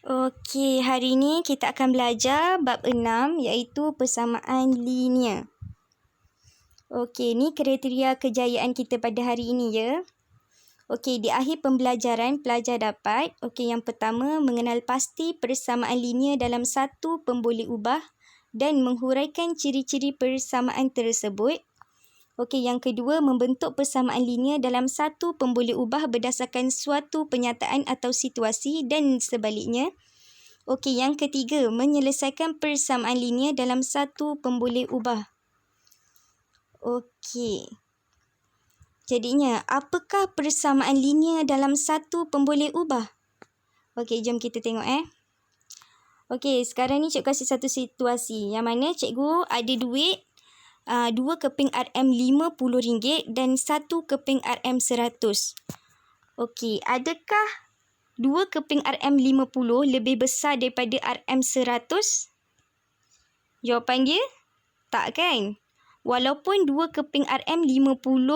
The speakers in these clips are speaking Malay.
Okey, hari ini kita akan belajar bab 6 iaitu persamaan linear. Okey, ni kriteria kejayaan kita pada hari ini ya. Okey, di akhir pembelajaran pelajar dapat yang pertama mengenal pasti persamaan linear dalam satu pemboleh ubah dan menghuraikan ciri-ciri persamaan tersebut. Okey, yang kedua membentuk persamaan linear dalam satu pemboleh ubah berdasarkan suatu penyataan atau situasi dan sebaliknya. Okey, yang ketiga menyelesaikan persamaan linear dalam satu pemboleh ubah. Okey. Jadinya, apakah persamaan linear dalam satu pemboleh ubah? Okey, jom kita tengok Okey, sekarang ni cikgu kasih satu situasi yang mana cikgu ada duit 2 keping RM RM50 dan 1 keping RM RM100. Okey, adakah 2 keping RM50 lebih besar daripada RM100? Jawapan dia, tak kan? Walaupun 2 keping RM50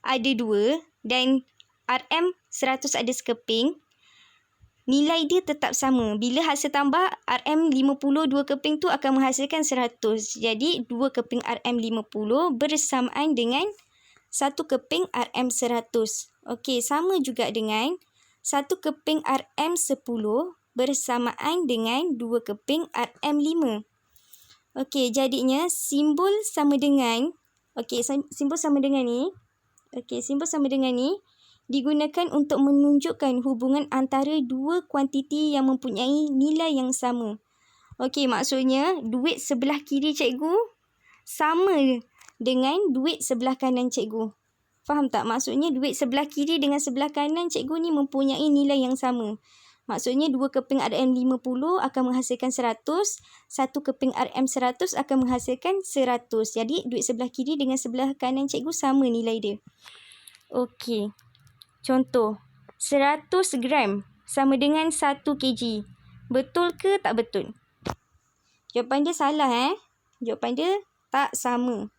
ada 2 dan RM100 ada sekeping, nilai dia tetap sama. Bila hasil tambah RM50 2 keping tu akan menghasilkan 100. Jadi 2 keping RM50 bersamaan dengan 1 keping RM100. Okey, sama juga dengan 1 keping RM10 bersamaan dengan 2 keping RM5. Okey, jadinya simbol sama dengan simbol sama dengan ni. Okey, simbol sama dengan ni digunakan untuk menunjukkan hubungan antara dua kuantiti yang mempunyai nilai yang sama. Okey, maksudnya duit sebelah kiri cikgu sama dengan duit sebelah kanan cikgu. Faham tak? Maksudnya duit sebelah kiri dengan sebelah kanan cikgu ni mempunyai nilai yang sama. Maksudnya 2 keping RM50 akan menghasilkan 100, 1 keping RM100 akan menghasilkan 100. Jadi duit sebelah kiri dengan sebelah kanan cikgu sama nilai dia. Okey. Contoh, 100 gram sama dengan 1 kg. Betul ke tak betul? Jawapan dia salah Jawapan dia tak sama.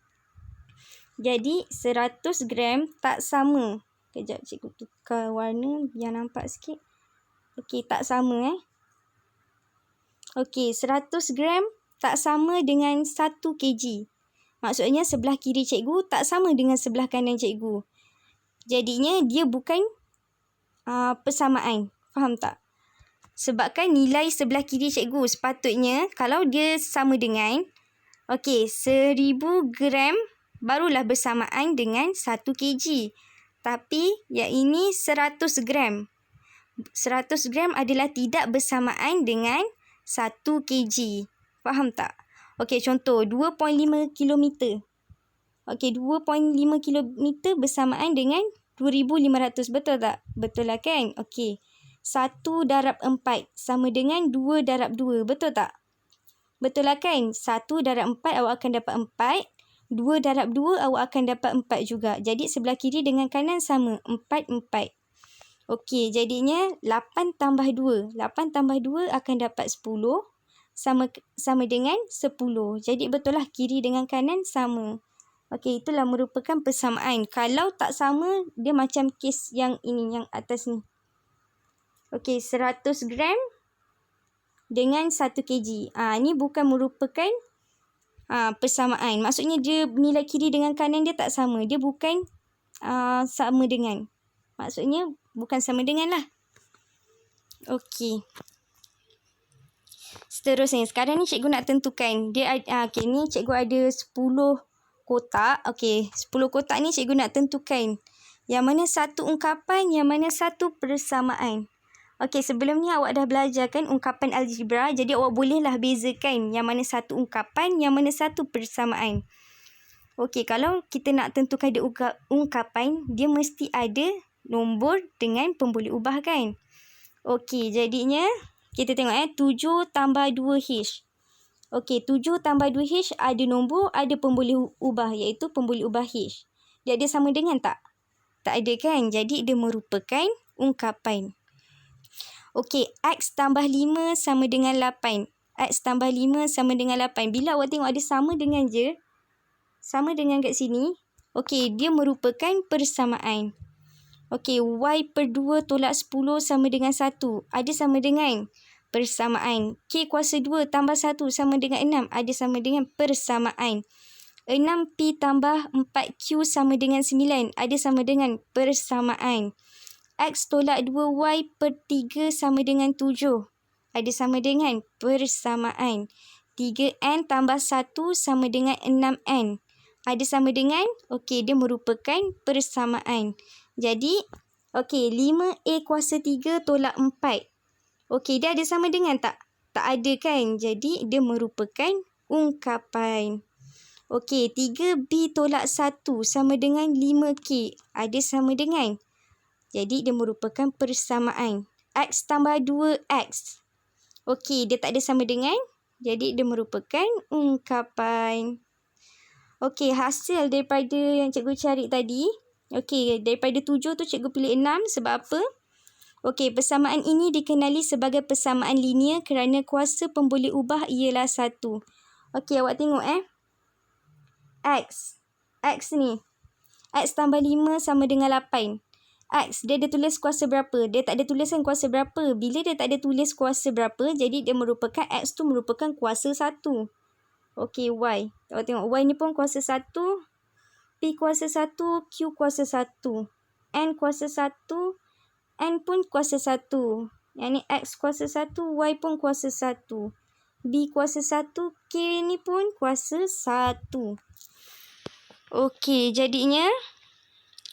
Jadi 100 gram tak sama. Kejap cikgu tukar warna biar nampak sikit. Okey, tak sama Okey, 100 gram tak sama dengan 1 kg. Maksudnya sebelah kiri cikgu tak sama dengan sebelah kanan cikgu. Jadinya dia bukan persamaan. Faham tak? Sebabkan nilai sebelah kiri cikgu sepatutnya kalau dia sama dengan 1000 gram barulah bersamaan dengan 1 kg. Tapi yang ini 100 gram. 100 gram adalah tidak bersamaan dengan 1 kg. Faham tak? Okey, contoh 2.5 km. Okey, 2.5 km bersamaan dengan 2,500. Betul tak? Betul lah kan? Okey. 1 darab 4 sama dengan 2 darab 2. Betul tak? Betul lah kan? 1 darab 4 awak akan dapat 4. 2 darab 2 awak akan dapat 4 juga. Jadi sebelah kiri dengan kanan sama. 4, 4. Okey, jadinya 8 tambah 2. 8 tambah 2 akan dapat 10. Sama dengan 10. Jadi betul lah kiri dengan kanan sama. Okey, itulah merupakan persamaan. Kalau tak sama, dia macam kes yang ini, yang atas ni. Okey, 100 gram dengan 1 kg. Ni bukan merupakan persamaan. Maksudnya dia nilai kiri dengan kanan dia tak sama. Dia bukan sama dengan. Maksudnya bukan sama dengan lah. Okey. Seterusnya, sekarang ni cikgu nak tentukan. Ni cikgu ada 10 kotak. Okey, 10 kotak ni cikgu nak tentukan. Yang mana satu ungkapan, yang mana satu persamaan. Okey, sebelum ni awak dah belajar kan ungkapan algebra. Jadi awak bolehlah bezakan yang mana satu ungkapan, yang mana satu persamaan. Okey, kalau kita nak tentukan dia ungkapan, dia mesti ada nombor dengan pemboleh ubah kan. Okey, jadinya kita tengok 7 tambah 2H. Okey, 7 tambah 2H ada nombor, ada pemboleh ubah iaitu pemboleh ubah H. Dia ada sama dengan tak? Tak ada kan? Jadi dia merupakan ungkapan. Okey, X tambah 5 sama dengan 8. X tambah 5 sama dengan 8. Bila awak tengok ada sama dengan je, sama dengan kat sini, okey, dia merupakan persamaan. Okey, Y per 2 tolak 10 sama dengan 1. Ada sama dengan. persamaan. K kuasa 2 tambah 1 sama dengan 6 ada sama dengan persamaan. 6P tambah 4Q sama dengan 9 ada sama dengan persamaan. X tolak 2Y per 3 sama dengan 7 ada sama dengan persamaan. 3N tambah 1 sama dengan 6N ada sama dengan, okey, dia merupakan persamaan. Jadi, okey, 5A kuasa 3 tolak 4. Okey, dia ada sama dengan tak? Tak ada kan? Jadi, dia merupakan ungkapan. Okey, 3B tolak 1 sama dengan 5K. Ada sama dengan? Jadi, dia merupakan persamaan. X tambah 2X. Okey, dia tak ada sama dengan? Jadi, dia merupakan ungkapan. Okey, hasil daripada yang cikgu cari tadi. Okey, daripada 7 tu cikgu pilih 6. Sebab apa? Okey, persamaan ini dikenali sebagai persamaan linear kerana kuasa pemboleh ubah ialah 1. Okey, awak tengok X. X ni. X tambah 5 sama dengan 8. X, dia ada tulis kuasa berapa? Dia tak ada tuliskan kuasa berapa. Bila dia tak ada tulis kuasa berapa, jadi dia merupakan, X tu merupakan kuasa 1. Okey, Y. Awak tengok, Y ni pun kuasa 1. P kuasa 1. Q kuasa 1. N kuasa 1. N pun kuasa 1. Yang ni X kuasa 1. Y pun kuasa 1. B kuasa 1. K ni pun kuasa 1. Okey, jadinya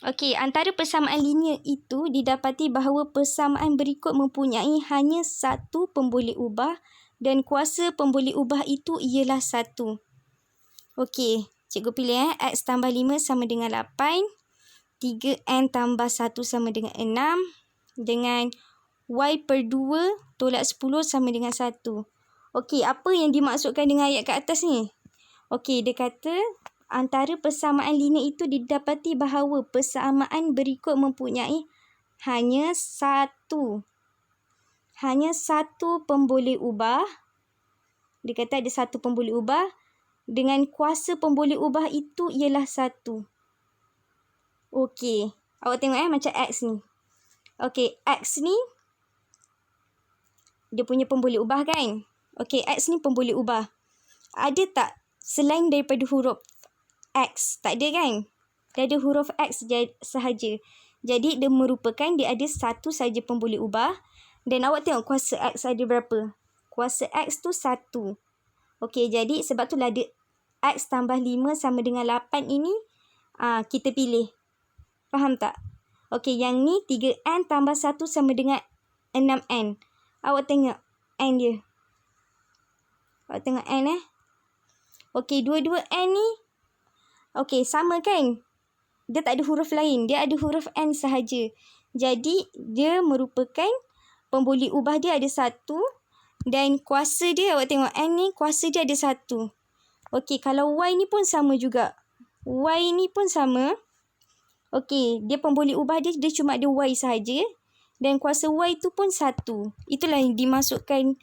okey, antara persamaan linear itu didapati bahawa persamaan berikut mempunyai hanya satu pemboleh ubah dan kuasa pemboleh ubah itu ialah 1. Okey, cikgu pilih X tambah 5 sama dengan 8. 3N tambah 1 sama dengan 6. Dengan Y per 2 tolak 10 sama dengan 1. Okey, apa yang dimaksudkan dengan ayat kat atas ni? Okey, dia kata antara persamaan linear itu didapati bahawa persamaan berikut mempunyai hanya satu pemboleh ubah. Dia kata ada satu pemboleh ubah dengan kuasa pemboleh ubah itu ialah 1. Okey, awak tengok macam X ni. Okey, X ni dia punya pemboleh ubah kan? Okey, X ni pemboleh ubah. Ada tak selain daripada huruf X? Tak ada kan? Dia ada huruf X sahaja. Jadi dia merupakan dia ada satu saja pemboleh ubah. Dan awak tengok kuasa X ada berapa? Kuasa X tu 1. Okey, jadi sebab tu lah ada X tambah 5 sama dengan 8 ini. Kita pilih. Faham tak? Okey, yang ni 3N tambah 1 sama dengan 6N. Awak tengok N dia. Awak tengok N Okey, dua-dua N ni. Okey, sama kan? Dia tak ada huruf lain. Dia ada huruf N sahaja. Jadi, dia merupakan pemboleh ubah dia ada 1. Dan kuasa dia, awak tengok N ni, kuasa dia ada 1. Okey, kalau Y ni pun sama juga. Y ni pun sama. Okey, dia pemboleh ubah dia cuma ada Y sahaja. Dan kuasa Y tu pun 1. Itulah yang dimasukkan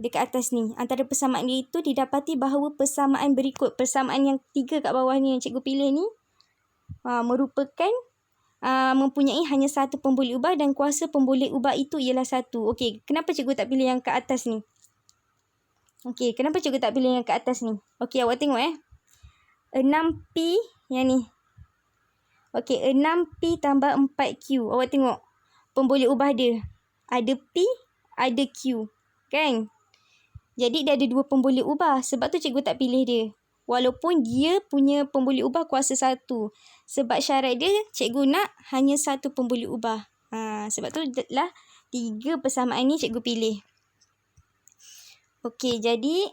dekat atas ni. Antara persamaan itu didapati bahawa persamaan berikut. Persamaan yang 3 kat bawah ni yang cikgu pilih ni. Merupakan mempunyai hanya satu pemboleh ubah dan kuasa pemboleh ubah itu ialah 1. Okey, kenapa cikgu tak pilih yang kat atas ni? Okey, kenapa cikgu tak pilih yang kat atas ni? Okey, awak tengok 6P yang ni. Okey, 6P tambah 4Q. Awak tengok pemboleh ubah dia. Ada P, ada Q. Kan? Jadi dia ada 2 pemboleh ubah. Sebab tu cikgu tak pilih dia. Walaupun dia punya pemboleh ubah kuasa 1. Sebab syarat dia cikgu nak hanya satu pemboleh ubah. Sebab tu lah 3 persamaan ni cikgu pilih. Okey, jadi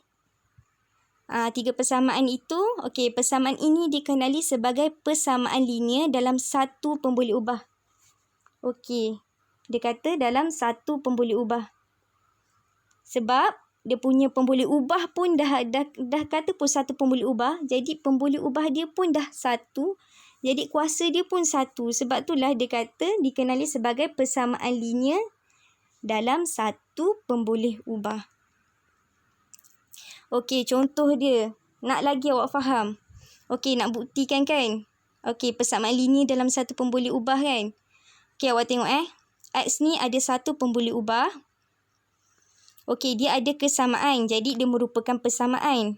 3 persamaan itu. Okey, persamaan ini dikenali sebagai persamaan linear dalam satu pemboleh ubah. Okey, dia kata dalam satu pemboleh ubah. Sebab dia punya pemboleh ubah pun dah kata pun satu pemboleh ubah. Jadi pemboleh ubah dia pun dah 1. Jadi kuasa dia pun 1. Sebab itulah dia kata dikenali sebagai persamaan linear dalam satu pemboleh ubah. Okey, contoh dia. Nak lagi awak faham. Okey, nak buktikan kan? Okey, persamaan linear dalam satu pemboleh ubah kan? Okey, awak tengok X ni ada satu pemboleh ubah. Okey, dia ada kesamaan. Jadi, dia merupakan persamaan.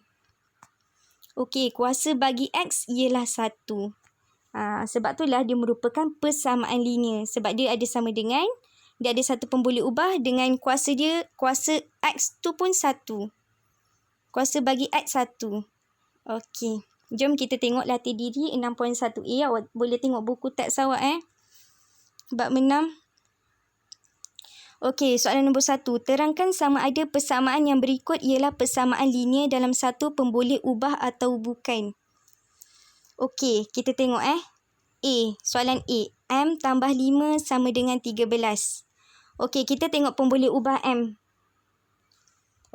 Okey, kuasa bagi X ialah 1. Sebab itulah dia merupakan persamaan linear. Sebab dia ada sama dengan, dia ada satu pemboleh ubah dengan kuasa dia, kuasa X tu pun 1. Kuasa bagi X 1. Okey. Jom kita tengok latih diri 6.1a. Awak boleh tengok buku teks awak bab 6. Okey, soalan nombor 1. Terangkan sama ada persamaan yang berikut ialah persamaan linear dalam satu pemboleh ubah atau bukan. Okey, kita tengok A. Soalan A. M tambah 5 sama dengan 13. Okey, kita tengok pemboleh ubah M.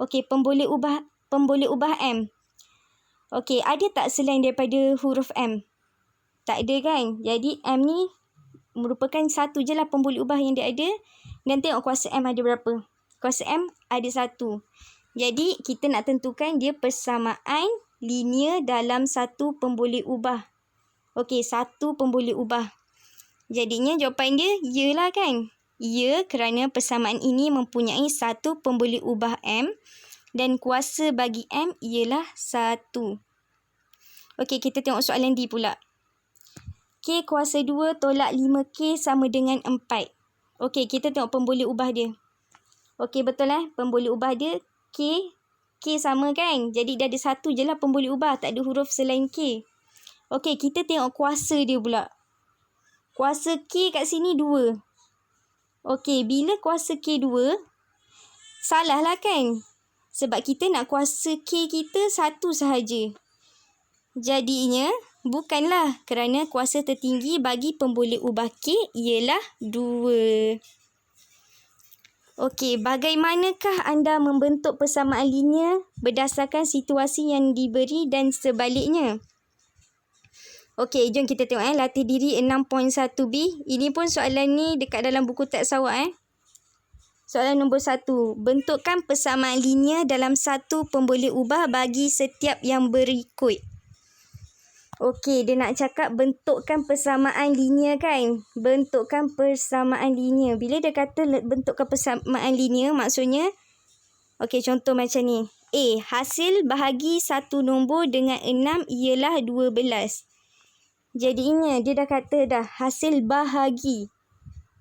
Okey, pemboleh ubah M. Okey, ada tak selain daripada huruf M? Tak ada kan? Jadi M ni merupakan satu je lah pemboleh ubah yang dia ada. Dan tengok kuasa M ada berapa. Kuasa M ada 1. Jadi kita nak tentukan dia persamaan linear dalam satu pemboleh ubah. Okey, satu pemboleh ubah. Jadinya jawapan dia ya lah kan? Ya, kerana persamaan ini mempunyai satu pemboleh ubah M. Dan kuasa bagi M ialah 1. Okey, kita tengok soalan D pula. K kuasa 2 tolak 5K sama dengan 4. Okey, kita tengok pemboleh ubah dia. Okey, betul pemboleh ubah dia K sama kan? Jadi dia ada satu je lah pemboleh ubah. Tak ada huruf selain K. Okey, kita tengok kuasa dia pula. Kuasa K kat sini 2. Okey, bila kuasa K 2, salah lah kan? Sebab kita nak kuasa K kita 1 sahaja. Jadinya, bukanlah, kerana kuasa tertinggi bagi pemboleh ubah K ialah 2. Okey, bagaimanakah anda membentuk persamaan linear berdasarkan situasi yang diberi dan sebaliknya? Okey, jom kita tengok latih diri 6.1b. Ini pun soalan ni dekat dalam buku teks awak Soalan nombor 1. Bentukkan persamaan linear dalam satu pemboleh ubah bagi setiap yang berikut. Okey, dia nak cakap bentukkan persamaan linear kan? Bentukkan persamaan linear. Bila dia kata bentukkan persamaan linear, maksudnya, okey, contoh macam ni. A. Hasil bahagi satu nombor dengan 6 ialah 12. Jadinya, dia dah kata dah hasil bahagi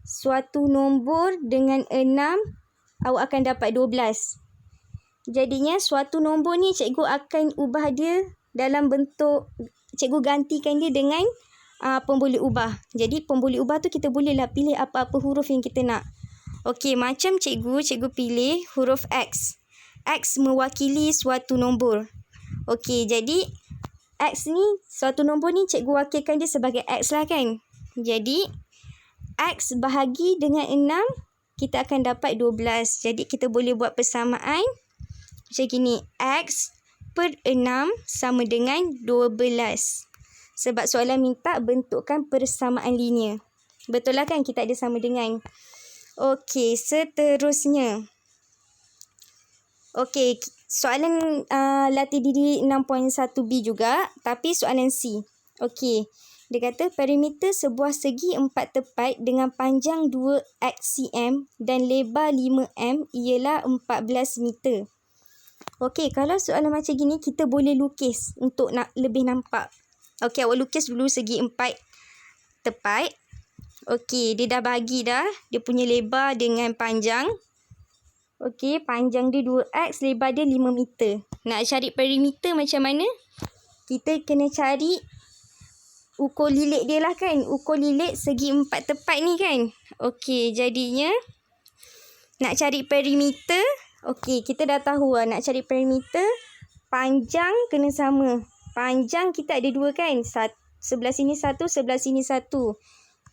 suatu nombor dengan 6, awak akan dapat 12. Jadinya, suatu nombor ni cikgu akan ubah dia dalam bentuk, cikgu gantikan dia dengan pemboleh ubah. Jadi, pemboleh ubah tu kita bolehlah pilih apa-apa huruf yang kita nak. Okey, macam cikgu pilih huruf X. X mewakili suatu nombor. Okey, jadi X ni, suatu nombor ni cikgu wakilkan dia sebagai X lah kan. Jadi, X bahagi dengan 6, kita akan dapat 12. Jadi, kita boleh buat persamaan macam gini. X per 6 sama dengan 12. Sebab soalan minta bentukkan persamaan linear. Betul lah kan? Kita ada sama dengan. Okey, seterusnya. Okey, soalan latih diri 6.1b juga. Tapi soalan C. Okey. Dia kata perimeter sebuah segi 4 tepat dengan panjang 2x cm dan lebar 5m ialah 14 meter. Okey, kalau soalan macam gini kita boleh lukis untuk nak lebih nampak. Okey, awak lukis dulu segi 4 tepat. Okey, dia dah bagi dah dia punya lebar dengan panjang. Okey, panjang dia 2x, lebar dia 5 meter. Nak cari perimeter macam mana? Kita kena cari ukur lilit dia lah kan. Ukur lilit segi 4 tepat ni kan. Okey, jadinya nak cari perimeter. Okey, kita dah tahu lah nak cari perimeter. Panjang kena sama. Panjang kita ada 2 kan. Sebelah sini 1, sebelah sini 1.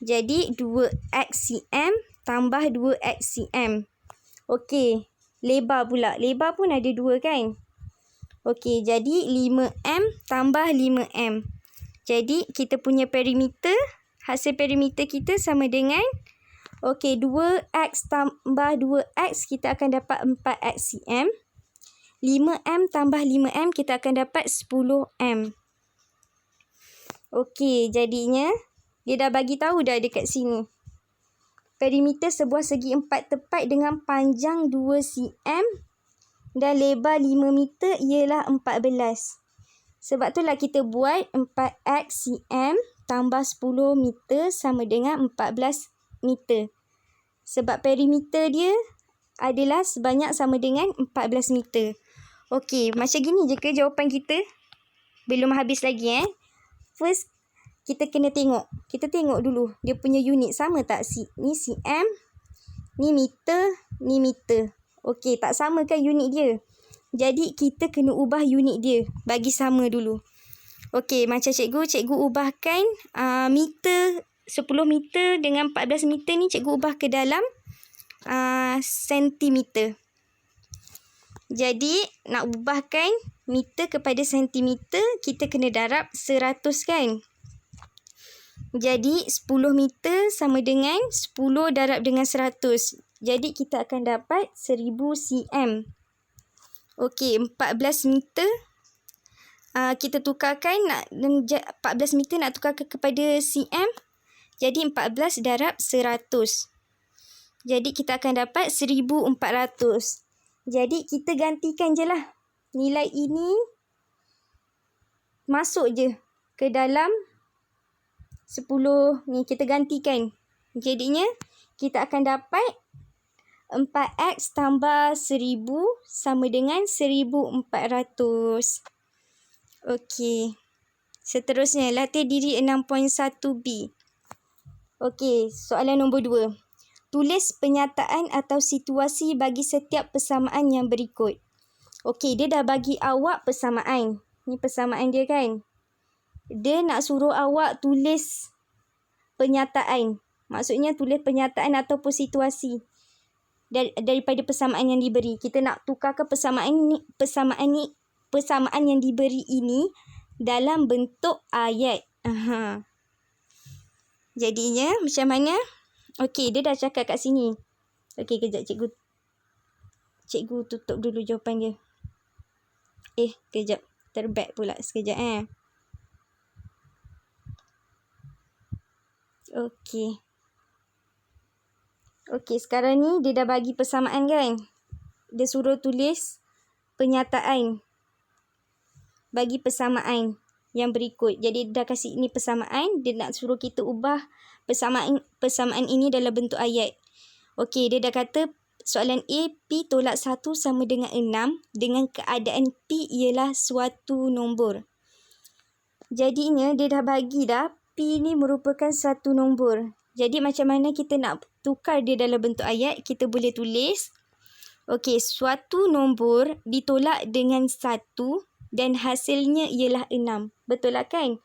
Jadi 2x cm tambah 2x cm. Okey, lebar pula. Lebar pun ada 2 kan. Okey, jadi 5m tambah 5m. Jadi, kita punya perimeter, hasil perimeter kita sama dengan, okey, 2x tambah 2x, kita akan dapat 4x cm. 5m tambah 5m, kita akan dapat 10m. Okey, jadinya, dia dah bagi tahu dah dekat sini. Perimeter sebuah segi 4 tepat dengan panjang 2 cm dan lebar 5 meter ialah 14. Sebab itulah kita buat 4x cm tambah 10 meter sama dengan 14 meter. Sebab perimeter dia adalah sebanyak sama dengan 14 meter. Okey, macam gini je ke jawapan kita? Belum habis lagi First, kita kena tengok. Kita tengok dulu dia punya unit sama tak? Ni cm, ni meter, ni meter. Okey, tak sama kan unit dia? Jadi kita kena ubah unit dia bagi sama dulu. Okey, macam cikgu ubahkan meter 10 meter dengan 14 meter ni cikgu ubah ke dalam sentimeter. Jadi nak ubahkan meter kepada sentimeter, kita kena darab 100 kan? Jadi 10 meter sama dengan 10 darab dengan 100. Jadi kita akan dapat 1000 cm. Okey, 14 meter kita tukarkan 14 meter nak tukarkan kepada cm. Jadi 14 darab 100. Jadi kita akan dapat 1400. Jadi kita gantikan je lah. Nilai ini masuk je ke dalam 10 ni, kita gantikan. Jadinya kita akan dapat 4x tambah 1000 sama dengan 1400. Okey. Seterusnya, latih diri 6.1b. Okey, soalan nombor 2. Tulis penyataan atau situasi bagi setiap persamaan yang berikut. Okey, dia dah bagi awak persamaan. Ni persamaan dia kan? Dia nak suruh awak tulis penyataan. Maksudnya tulis penyataan ataupun situasi daripada persamaan yang diberi. Kita nak tukarkan persamaan yang diberi ini dalam bentuk ayat. Jadinya macam mana? Okey, dia dah cakap kat sini. Okey, kejap cikgu tutup dulu jawapan dia. Kejap. Terback pula sekejap Okey. Okey, sekarang ni dia dah bagi persamaan kan? Dia suruh tulis penyataan bagi persamaan yang berikut. Jadi dia dah kasih ni persamaan, dia nak suruh kita ubah persamaan ini dalam bentuk ayat. Okey, dia dah kata soalan A, P tolak 1 sama dengan 6 dengan keadaan P ialah suatu nombor. Jadinya dia dah bagi dah P ni merupakan satu nombor. Jadi macam mana kita nak tukar dia dalam bentuk ayat? Kita boleh tulis, okey, suatu nombor ditolak dengan 1 dan hasilnya ialah 6. Betul lah kan?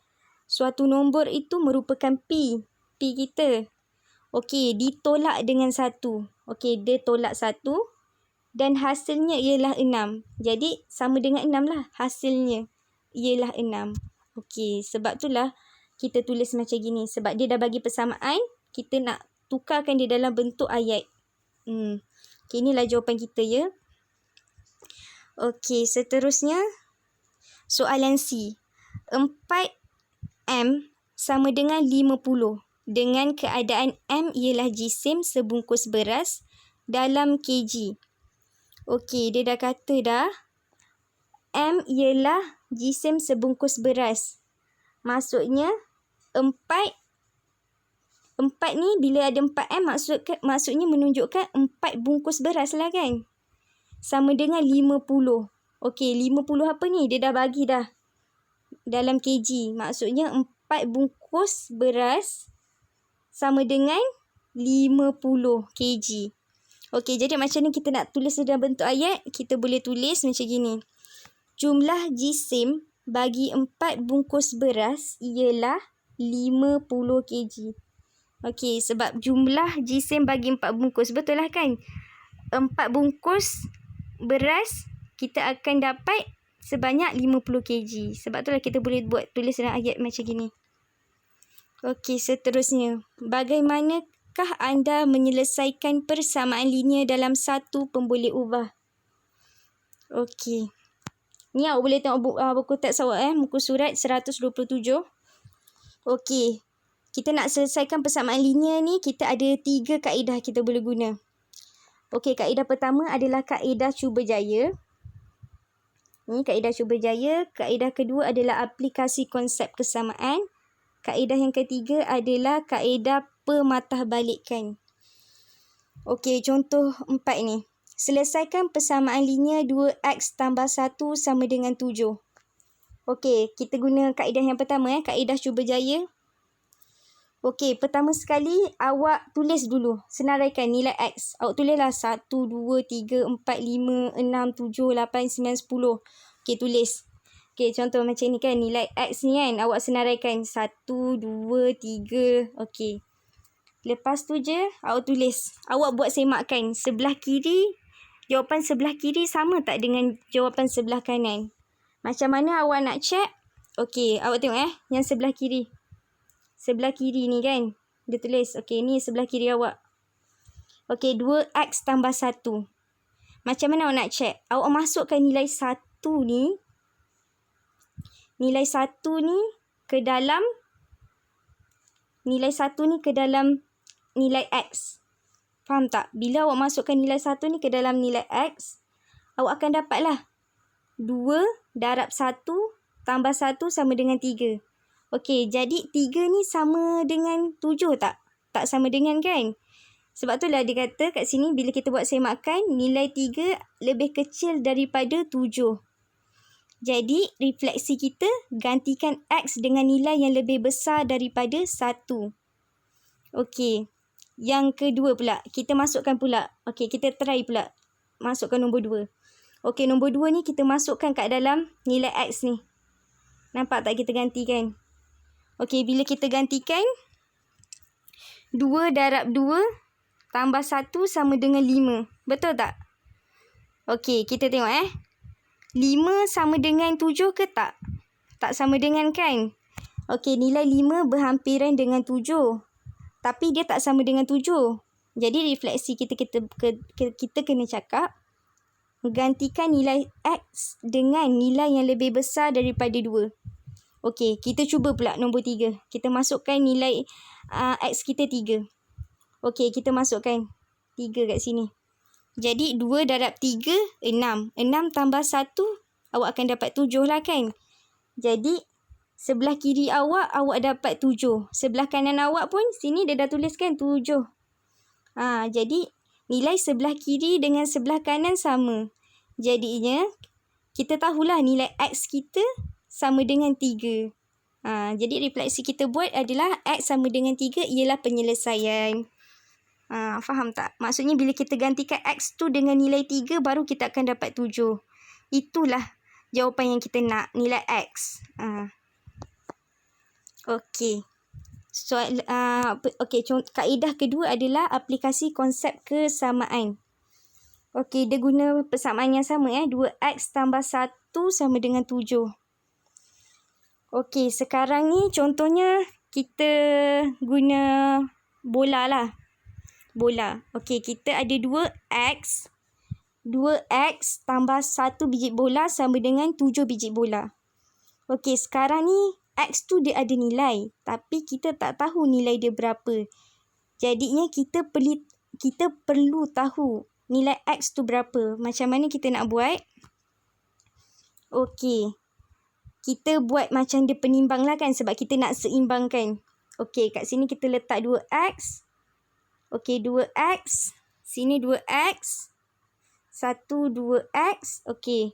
Suatu nombor itu merupakan P kita. Okey, ditolak dengan 1. Okey, dia tolak 1 dan hasilnya ialah 6. Jadi sama dengan 6 lah. Hasilnya ialah 6. Okey, sebab itulah kita tulis macam gini. Sebab dia dah bagi persamaan, kita nak tukarkan dia dalam bentuk ayat. Okay, inilah jawapan kita ya. Okey, seterusnya soalan C. 4M sama dengan 50 dengan keadaan M ialah jisim sebungkus beras dalam kg. Okey, dia dah kata dah M ialah jisim sebungkus beras. Maksudnya 4 ni bila ada 4M maksudnya menunjukkan 4 bungkus beras lah kan. Sama dengan 50. Okey, 50 apa ni? Dia dah bagi dah dalam kg. Maksudnya 4 bungkus beras sama dengan 50 kg. Okey, jadi macam ni kita nak tulis dalam bentuk ayat. Kita boleh tulis macam gini. Jumlah jisim bagi 4 bungkus beras ialah 50 kg. Okey, sebab jumlah jisim bagi 4 bungkus. Betul lah kan? 4 bungkus beras kita akan dapat sebanyak 50 kg. Sebab itulah kita boleh buat tulis dalam ayat macam gini. Okey, seterusnya. Bagaimanakah anda menyelesaikan persamaan linear dalam satu pemboleh ubah? Okey. Ni awak boleh tengok buku teks awak muka surat 127. Okey. Kita nak selesaikan persamaan linear ni, kita ada 3 kaedah kita boleh guna. Okey, kaedah pertama adalah kaedah cuba jaya. Ini kaedah cuba jaya. Kaedah kedua adalah aplikasi konsep kesamaan. Kaedah yang ketiga adalah kaedah pematahbalikan. Okey, contoh 4 ni. Selesaikan persamaan linear 2x tambah 1 sama dengan 7. Okey, kita guna kaedah yang pertama, kaedah cuba jaya. Okey, pertama sekali awak tulis dulu, senaraikan nilai x. Awak tulislah 1, 2, 3, 4, 5, 6, 7, 8, 9, 10. Okey, tulis. Okey, contoh macam ni kan, nilai x ni kan, awak senaraikan 1, 2, 3. Okey. Lepas tu je, awak tulis. Awak buat semakkan. Sebelah kiri, jawapan sebelah kiri sama tak dengan jawapan sebelah kanan? Macam mana awak nak check? Okey, awak tengok yang sebelah kiri. Sebelah kiri ni kan, dia tulis. Okey, ni sebelah kiri awak. Okey, 2x tambah 1. Macam mana awak nak check? Awak masukkan nilai 1 ni. Nilai 1 ni ke dalam. Nilai 1 ni ke dalam nilai x. Faham tak? Bila awak masukkan nilai 1 ni ke dalam nilai x, awak akan dapatlah 2 darab 1 tambah 1 sama dengan 3. Okey, jadi 3 ni sama dengan 7 tak? Tak sama dengan kan? Sebab itulah dia kata kat sini bila kita buat semakan, nilai 3 lebih kecil daripada 7. Jadi, refleksi kita gantikan x dengan nilai yang lebih besar daripada 1. Okey, yang kedua pula, kita masukkan pula. Okey, kita try pula masukkan nombor 2. Okey, nombor 2 ni kita masukkan kat dalam nilai x ni. Nampak tak kita gantikan? Okey, bila kita gantikan, 2 darab 2 tambah 1 sama dengan 5. Betul tak? Okey, kita tengok 5 sama dengan 7 ke tak? Tak sama dengan kan? Okey, nilai 5 berhampiran dengan 7. Tapi dia tak sama dengan 7. Jadi refleksi kita kena cakap, gantikan nilai x dengan nilai yang lebih besar daripada 2. Okey, kita cuba pula nombor 3. Kita masukkan nilai x kita 3. Okey, kita masukkan 3 kat sini. Jadi 2 darab 3, 6. 6 tambah 1, awak akan dapat 7 lah kan? Jadi, sebelah kiri awak dapat 7. Sebelah kanan awak pun, sini dia dah tuliskan 7. Jadi, nilai sebelah kiri dengan sebelah kanan sama. Jadinya, kita tahulah nilai x kita sama dengan 3. Jadi refleksi kita buat adalah x sama dengan 3 ialah penyelesaian. Faham tak? Maksudnya bila kita gantikan x tu dengan nilai 3 baru kita akan dapat 7. Itulah jawapan yang kita nak, nilai x. Okey. Kaedah kedua adalah aplikasi konsep kesamaan. Okey, dia guna persamaan yang sama 2x tambah 1 sama dengan 7. Okey, sekarang ni contohnya kita guna bola lah. Bola. Okey, kita ada 2x. 2x tambah 1 biji bola sama dengan 7 biji bola. Okey, sekarang ni x tu dia ada nilai. Tapi kita tak tahu nilai dia berapa. Jadinya kita perlu tahu nilai x tu berapa. Macam mana kita nak buat? Okey. Kita buat macam dia penimbang lah kan, sebab kita nak seimbangkan. Okey, kat sini kita letak 2x. Okey, 2x. Sini 2x. 1, 2x. Okey.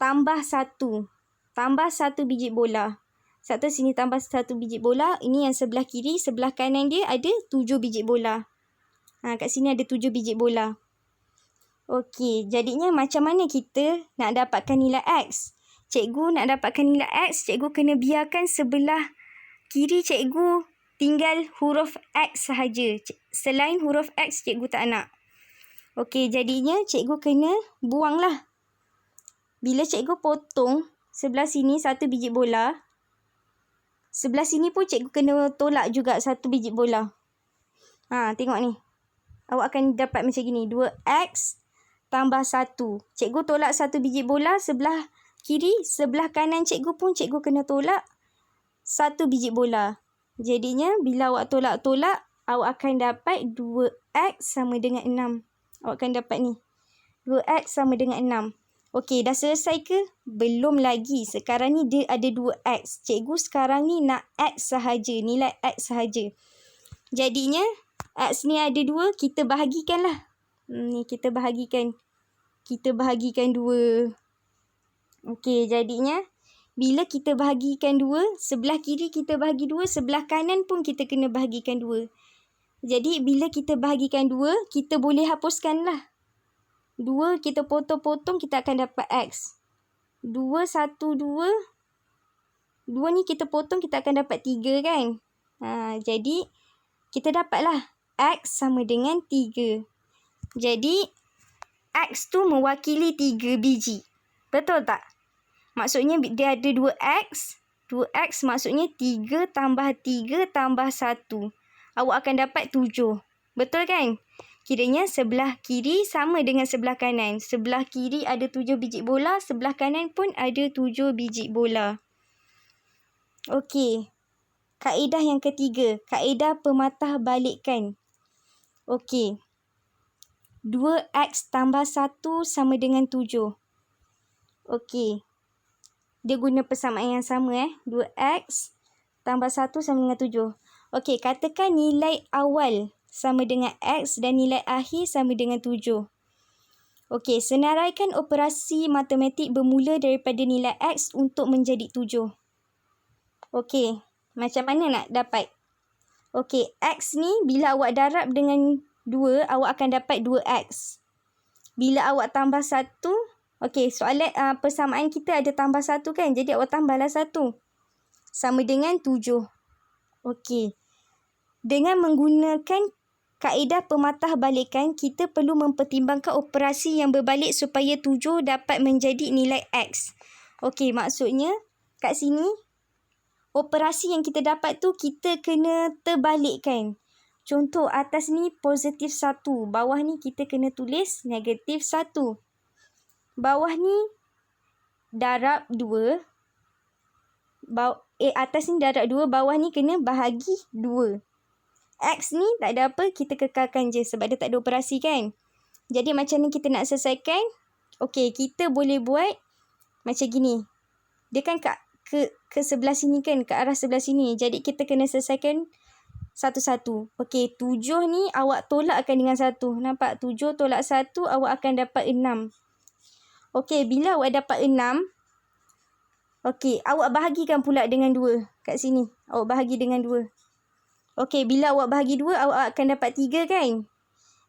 Tambah 1. Tambah 1 biji bola. Satu sini tambah 1 biji bola. Ini yang sebelah kiri. Sebelah kanan dia ada 7 biji bola. Kat sini ada 7 biji bola. Okey, jadinya macam mana kita nak dapatkan nilai x? Cikgu nak dapatkan nilai x, cikgu kena biarkan sebelah kiri cikgu tinggal huruf x sahaja. Selain huruf x, cikgu tak nak. Okey, jadinya cikgu kena buanglah. Bila cikgu potong sebelah sini 1 biji bola, sebelah sini pun cikgu kena tolak juga 1 biji bola. Tengok ni. Awak akan dapat macam gini. 2x tambah 1. Cikgu tolak 1 biji bola sebelah kiri, sebelah kanan cikgu pun cikgu kena tolak 1 biji bola. Jadinya bila awak tolak-tolak, awak akan dapat 2x sama dengan 6. Awak akan dapat ni. 2x sama dengan 6. Okey, dah selesai ke? Belum lagi. Sekarang ni dia ada 2X. Cikgu sekarang ni nak X sahaja. Nilai X sahaja. Jadinya, X ni ada 2. Kita bahagikanlah. Ni kita bahagikan. Kita bahagikan 2. Okey, jadinya bila kita bahagikan 2, sebelah kiri kita bahagi 2, sebelah kanan pun kita kena bahagikan 2. Jadi, bila kita bahagikan 2, kita boleh hapuskanlah. 2 kita potong-potong, kita akan dapat X. 2, 1, 2. 2 ni kita potong, kita akan dapat 3 kan? Jadi, kita dapatlah X sama dengan 3. Jadi, X tu mewakili 3 biji. Betul tak? Maksudnya dia ada 2X. 2X maksudnya 3 tambah 3 tambah 1. Awak akan dapat 7. Betul kan? Kiranya sebelah kiri sama dengan sebelah kanan. Sebelah kiri ada 7 biji bola. Sebelah kanan pun ada 7 biji bola. Okey. Kaedah yang ketiga. Kaedah pematah balikkan. Okey. 2X tambah 1 sama dengan 7. Okey. Dia guna persamaan yang sama. 2X tambah 1 sama dengan 7. Okey. Katakan nilai awal sama dengan X dan nilai akhir sama dengan 7. Okey, senaraikan operasi matematik bermula daripada nilai X untuk menjadi 7. Okey, macam mana nak dapat? Okey, X ni bila awak darab dengan 2, awak akan dapat 2X. Bila awak tambah 1, okey, soalan persamaan kita ada tambah 1 kan? Jadi awak tambahlah 1. Sama dengan 7. Okey. Dengan menggunakan kaedah pematah balikan, kita perlu mempertimbangkan operasi yang berbalik supaya 7 dapat menjadi nilai X. Okey, maksudnya kat sini, operasi yang kita dapat tu kita kena terbalikkan. Contoh atas ni positif 1. Bawah ni kita kena tulis negatif 1. Bawah ni darab 2. Atas ni darab 2. Bawah ni kena bahagi 2. X ni tak ada apa, kita kekalkan je sebab dia tak ada operasi kan. Jadi macam ni kita nak selesaikan. Okey, kita boleh buat macam gini. Dia kan ke sebelah sini kan, ke arah sebelah sini. Jadi kita kena selesaikan satu-satu. Okey, 7 ni awak tolakkan dengan 1. Nampak? 7 tolak 1, awak akan dapat 6. Okey, bila awak dapat 6, okey, awak bahagikan pula dengan 2 kat sini. Awak bahagi dengan 2. Okey, bila awak bahagi 2, awak akan dapat 3 kan?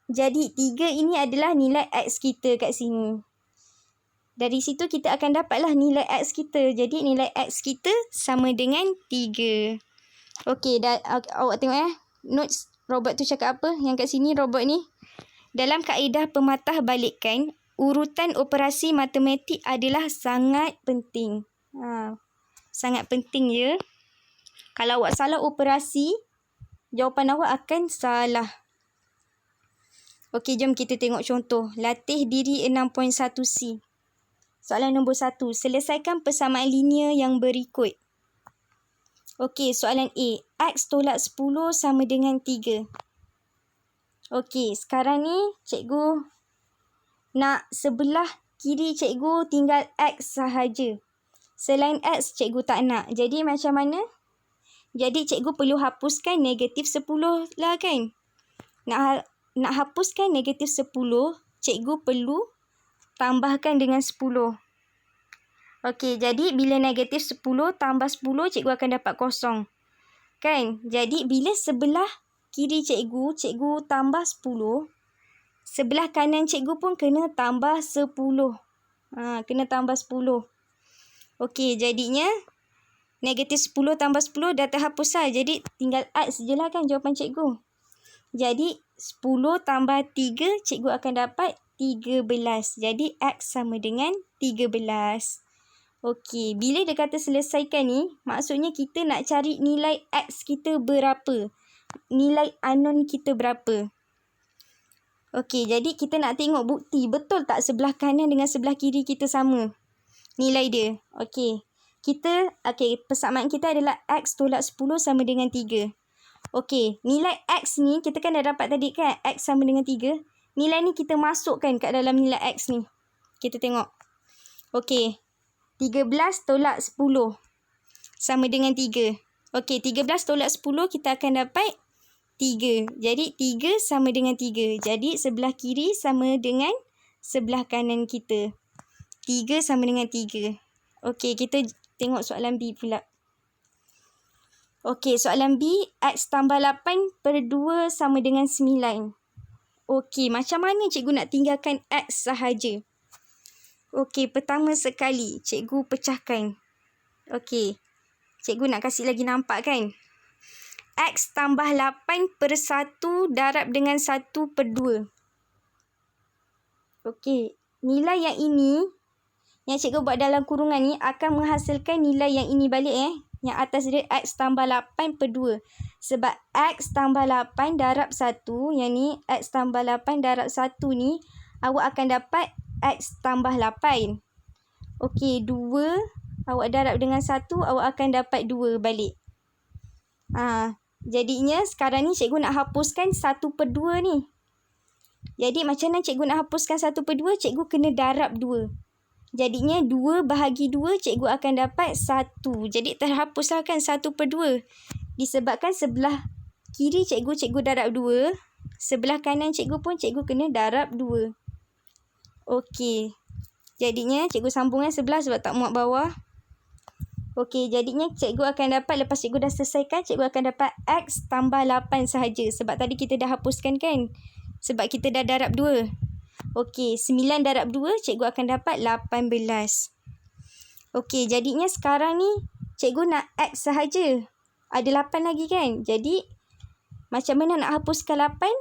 Jadi, 3 ini adalah nilai X kita kat sini. Dari situ kita akan dapatlah nilai X kita. Jadi, nilai X kita sama dengan 3. Okey, awak tengok notes robot tu cakap apa? Yang kat sini robot ni. Dalam kaedah pematah balikkan, urutan operasi matematik adalah sangat penting. Sangat penting ya. Kalau awak salah operasi, jawapan awak akan salah. Okey, jom kita tengok contoh. Latih diri 6.1C. Soalan nombor 1. Selesaikan persamaan linear yang berikut. Okey, soalan A. X tolak 10 sama dengan 3. Okey, sekarang ni cikgu nak sebelah kiri cikgu tinggal X sahaja. Selain X, cikgu tak nak. Jadi macam mana? Jadi cikgu perlu hapuskan negatif 10 lah kan. Nak hapuskan negatif 10, cikgu perlu tambahkan dengan 10. Okey, jadi bila negatif 10 tambah 10, cikgu akan dapat kosong. Kan? Jadi bila sebelah kiri cikgu tambah 10, sebelah kanan cikgu pun kena tambah 10. Kena tambah 10. Okey, jadinya negatif 10 tambah 10 dah terhapus lah. Jadi, tinggal X je lah kan jawapan cikgu. Jadi, 10 tambah 3, cikgu akan dapat 13. Jadi, X sama dengan 13. Okey, bila dia kata selesaikan ni, maksudnya kita nak cari nilai X kita berapa. Nilai unknown kita berapa. Okey, jadi kita nak tengok bukti. Betul tak sebelah kanan dengan sebelah kiri kita sama nilai dia? Okey. Persamaan kita adalah X tolak 10 sama dengan 3. Okey, nilai X ni kita kan dah dapat tadi kan, X sama dengan 3. Nilai ni kita masukkan kat dalam nilai X ni. Kita tengok. Okey. 13 tolak 10 sama dengan 3. Okey, 13 tolak 10 kita akan dapat 3. Jadi 3 sama dengan 3. Jadi sebelah kiri sama dengan sebelah kanan kita. 3 sama dengan 3. Okey, kita tengok soalan B pula. Okey, soalan B, X tambah 8 per 2 sama dengan 9. Okey, macam mana cikgu nak tinggalkan X sahaja? Okey, pertama sekali, cikgu pecahkan. Okey, cikgu nak kasih lagi nampak kan? X tambah 8 per 1 darab dengan 1 per 2. Okey, nilai yang ini, yang cikgu buat dalam kurungan ni akan menghasilkan nilai yang ini balik Yang atas dia X tambah 8 per 2. Sebab X tambah 8 darab 1, yang ni X tambah 8 darab 1 ni, awak akan dapat X tambah 8. Okey, 2 awak darab dengan 1, awak akan dapat 2 balik. Jadinya sekarang ni cikgu nak hapuskan 1 per 2 ni. Jadi macam mana cikgu nak hapuskan 1 per 2? Cikgu kena darab 2. Jadinya 2 bahagi 2, cikgu akan dapat 1. Jadi terhapuslah kan 1 per 2. Disebabkan sebelah kiri cikgu darab 2. Sebelah kanan cikgu pun cikgu kena darab 2. Okey. Jadinya cikgu sambungkan sebelah sebab tak muat bawah. Okey, jadinya cikgu akan dapat, lepas cikgu dah selesaikan, cikgu akan dapat X tambah 8 sahaja. Sebab tadi kita dah hapuskan kan? Sebab kita dah darab 2. Okey, 9 darab 2, cikgu akan dapat 18. Okey, jadinya sekarang ni cikgu nak X sahaja. Ada 8 lagi kan? Jadi, macam mana nak hapuskan 8?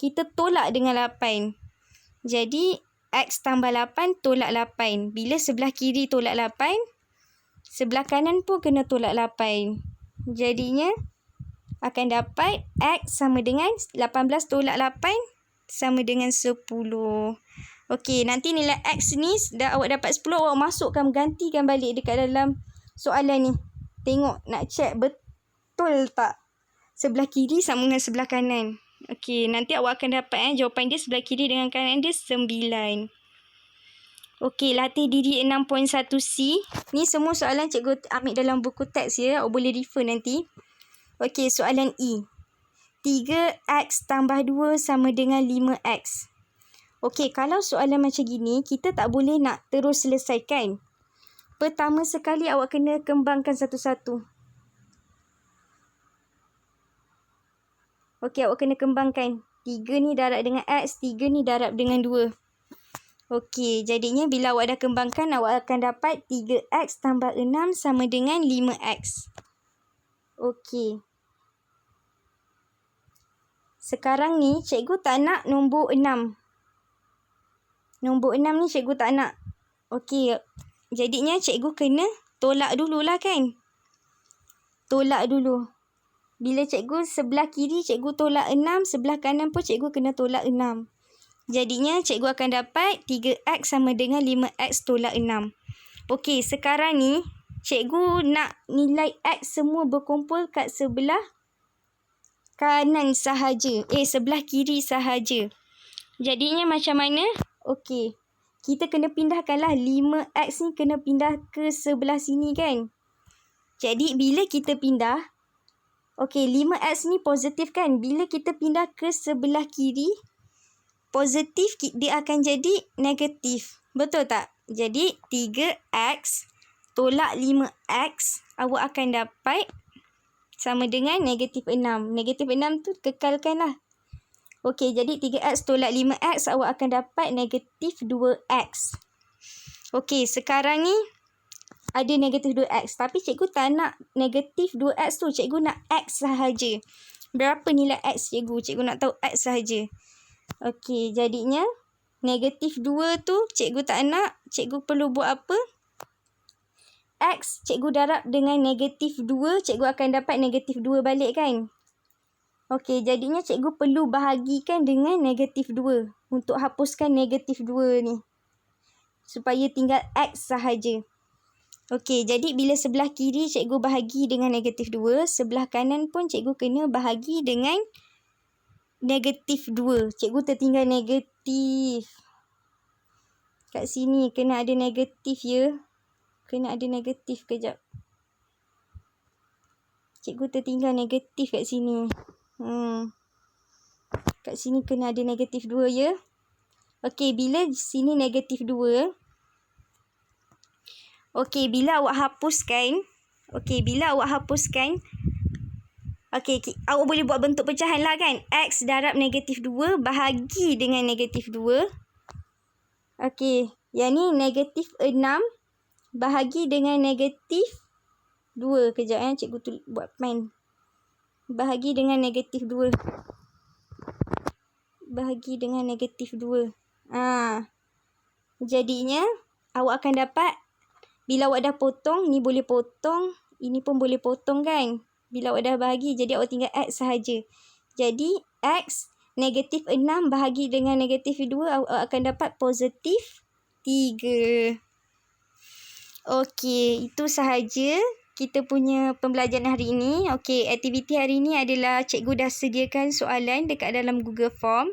Kita tolak dengan 8. Jadi, X tambah 8 tolak 8. Bila sebelah kiri tolak 8, sebelah kanan pun kena tolak 8. Jadinya, akan dapat X sama dengan 18 tolak 8 sama dengan 10. Okey, nanti nilai X ni dah awak dapat 10, awak masukkan, gantikan balik dekat dalam soalan ni. Tengok, nak check betul tak sebelah kiri sama dengan sebelah kanan. Okey, nanti awak akan dapat jawapan dia sebelah kiri dengan kanan dia 9. Okey, latih diri 6.1C. Ni semua soalan cikgu ambil dalam buku teks ya. Awak boleh refer nanti. Okey, soalan E. 3X tambah 2 sama dengan 5X. Okey, kalau soalan macam gini, kita tak boleh nak terus selesaikan. Pertama sekali awak kena kembangkan satu-satu. Okey, awak kena kembangkan. 3 ni darab dengan X, 3 ni darab dengan 2. Okey, jadinya bila awak dah kembangkan, awak akan dapat 3X tambah 6 sama dengan 5X. Okey. Sekarang ni, cikgu tak nak nombor 6. Nombor 6 ni cikgu tak nak. Okey, jadinya cikgu kena tolak dululah kan? Tolak dulu. Bila cikgu sebelah kiri, cikgu tolak 6. Sebelah kanan pun cikgu kena tolak 6. Jadinya, cikgu akan dapat 3X sama dengan 5X tolak 6. Okey, sekarang ni, cikgu nak nilai X semua berkumpul kat sebelah kanan sahaja. Sebelah kiri sahaja. Jadinya macam mana? Okey, kita kena pindahkanlah 5X ni kena pindah ke sebelah sini kan? Jadi, bila kita pindah, okey, 5X ni positif kan? Bila kita pindah ke sebelah kiri, positif, dia akan jadi negatif. Betul tak? Jadi, 3X tolak 5X, awak akan dapat sama dengan negatif 6. Negatif 6 tu kekalkanlah. Okey, jadi 3X tolak 5X, awak akan dapat negatif 2X. Okey, sekarang ni ada negatif 2X. Tapi cikgu tak nak negatif 2X tu. Cikgu nak X sahaja. Berapa nilai X cikgu? Cikgu nak tahu X sahaja. Okey, jadinya negatif 2 tu cikgu tak nak. Cikgu perlu buat apa? X cikgu darab dengan negatif 2, cikgu akan dapat negatif 2 balik kan? Okey, jadinya cikgu perlu bahagikan dengan negatif 2 untuk hapuskan negatif 2 ni. Supaya tinggal X sahaja. Okey, jadi bila sebelah kiri cikgu bahagi dengan negatif 2, sebelah kanan pun cikgu kena bahagi dengan negatif 2. Cikgu tertinggal negatif. Kat sini kena ada negatif ya. Kena ada negatif kejap. Cikgu tertinggal negatif kat sini. Kat sini kena ada negatif 2 ya. Okey, bila sini negatif 2. Okey, bila awak hapuskan. Awak boleh buat bentuk pecahan lah kan. X darab negatif 2 bahagi dengan negatif 2. Okey, yang ni negatif 6 bahagi dengan negatif 2. Kejap cikgu buat pen. Bahagi dengan negatif 2. Bahagi dengan negatif 2. Jadinya awak akan dapat, bila awak dah potong, ni boleh potong, ini pun boleh potong kan. Bila awak dah bahagi, jadi awak tinggal X sahaja. Jadi X negatif 6 bahagi dengan negatif 2, awak akan dapat positif 3. Okey, itu sahaja kita punya pembelajaran hari ini. Okey, aktiviti hari ini adalah cikgu dah sediakan soalan dekat dalam Google Form.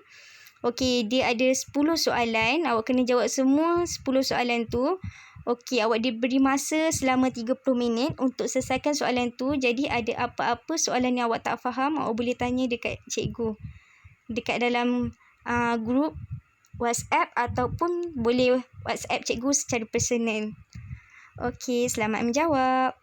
Okey, dia ada 10 soalan. Awak kena jawab semua 10 soalan tu. Okey, awak diberi masa selama 30 minit untuk selesaikan soalan tu. Jadi ada apa-apa soalan yang awak tak faham, awak boleh tanya dekat cikgu. Dekat dalam grup WhatsApp ataupun boleh WhatsApp cikgu secara personal. Okey, selamat menjawab.